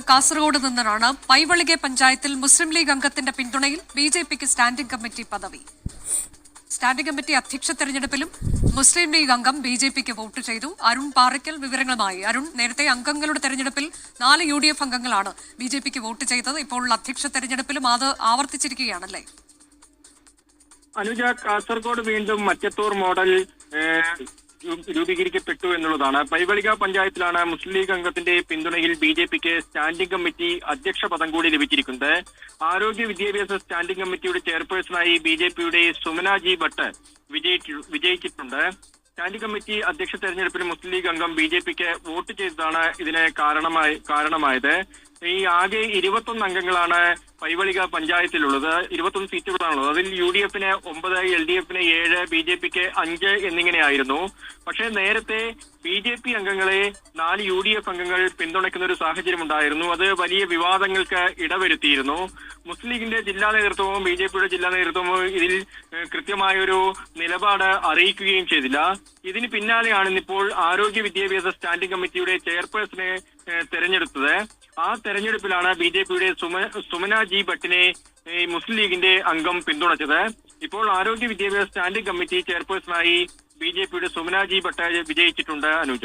കാസർഗോഡ് നിന്നാണ്. പൈവളികെ പഞ്ചായത്തിൽ മുസ്ലിം ലീഗ് അംഗത്തിന്റെ പിന്തുണയിൽ ബിജെപിക്ക് സ്റ്റാൻഡിംഗ് കമ്മിറ്റി പദവി. സ്റ്റാൻഡിംഗ് കമ്മിറ്റി അധ്യക്ഷ തെരഞ്ഞെടുപ്പിലും മുസ്ലിം ലീഗ് അംഗം ബിജെപിക്ക് വോട്ട് ചെയ്തു. അരുൺ പാറയ്ക്കൽ വിവരങ്ങളുമായി. അരുൺ, നേരത്തെ അംഗങ്ങളുടെ തെരഞ്ഞെടുപ്പിൽ 4 UDF അംഗങ്ങളാണ് ബിജെപിക്ക് വോട്ട് ചെയ്തത്. ഇപ്പോൾ അധ്യക്ഷ തെരഞ്ഞെടുപ്പിലും അത് ആവർത്തിച്ചിരിക്കുകയാണല്ലേ? അനുജ, കാസർഗോഡ് വീണ്ടും മറ്റത്തൂർ മോഡൽ രൂപീകരിക്കപ്പെട്ടു എന്നുള്ളതാണ്. പൈവളിക പഞ്ചായത്തിലാണ് മുസ്ലിം ലീഗ് അംഗത്തിന്റെ പിന്തുണയിൽ ബിജെപിക്ക് സ്റ്റാൻഡിംഗ് കമ്മിറ്റി അധ്യക്ഷ പദം കൂടി ലഭിച്ചിരിക്കുന്നത്. ആരോഗ്യ വിദ്യാഭ്യാസ സ്റ്റാൻഡിംഗ് കമ്മിറ്റിയുടെ ചെയർപേഴ്സണായി ബിജെപിയുടെ സുമന ജി ഭട്ട് വിജയിച്ചിട്ടുണ്ട്. സ്റ്റാൻഡിംഗ് കമ്മിറ്റി അധ്യക്ഷ തെരഞ്ഞെടുപ്പിൽ മുസ്ലിം ലീഗ് അംഗം ബിജെപിക്ക് വോട്ട് ചെയ്തതാണ് ഇതിന് കാരണമായത്. ഈ ആകെ 21 അംഗങ്ങളാണ് പൈവളിക പഞ്ചായത്തിലുള്ളത്. 21 സീറ്റുകളാണുള്ളത്. അതിൽ UDFന് 9, LDFന് 7, ബിജെപിക്ക് 5 എന്നിങ്ങനെയായിരുന്നു. പക്ഷേ നേരത്തെ BJP അംഗങ്ങളെ 4 UDF അംഗങ്ങൾ പിന്തുണയ്ക്കുന്ന ഒരു സാഹചര്യം ഉണ്ടായിരുന്നു. അത് വലിയ വിവാദങ്ങൾക്ക് ഇടവരുത്തിയിരുന്നു. മുസ്ലിം ലീഗിന്റെ ജില്ലാ നേതൃത്വവും BJPയുടെ ജില്ലാ നേതൃത്വവും ഇതിൽ കൃത്യമായൊരു നിലപാട് അറിയിക്കുകയും ചെയ്തില്ല. ഇതിന് പിന്നാലെയാണ് ഇന്നിപ്പോൾ ആരോഗ്യ വിദ്യാഭ്യാസ സ്റ്റാൻഡിംഗ് കമ്മിറ്റിയുടെ ചെയർപേഴ്സണെ തെരഞ്ഞെടുത്തത്. ആ തെരഞ്ഞെടുപ്പിലാണ് BJPയുടെ സുമന ജി ഭട്ടിനെ മുസ്ലിം ലീഗിന്റെ അംഗം പിന്തുണച്ചത്. ഇപ്പോൾ ആരോഗ്യ വിദ്യാഭ്യാസ സ്റ്റാൻഡിംഗ് കമ്മിറ്റി ചെയർപേഴ്സണായി BJPയുടെ സുമന ജി ഭട്ട് വിജയിച്ചിട്ടുണ്ട്. അനുജ.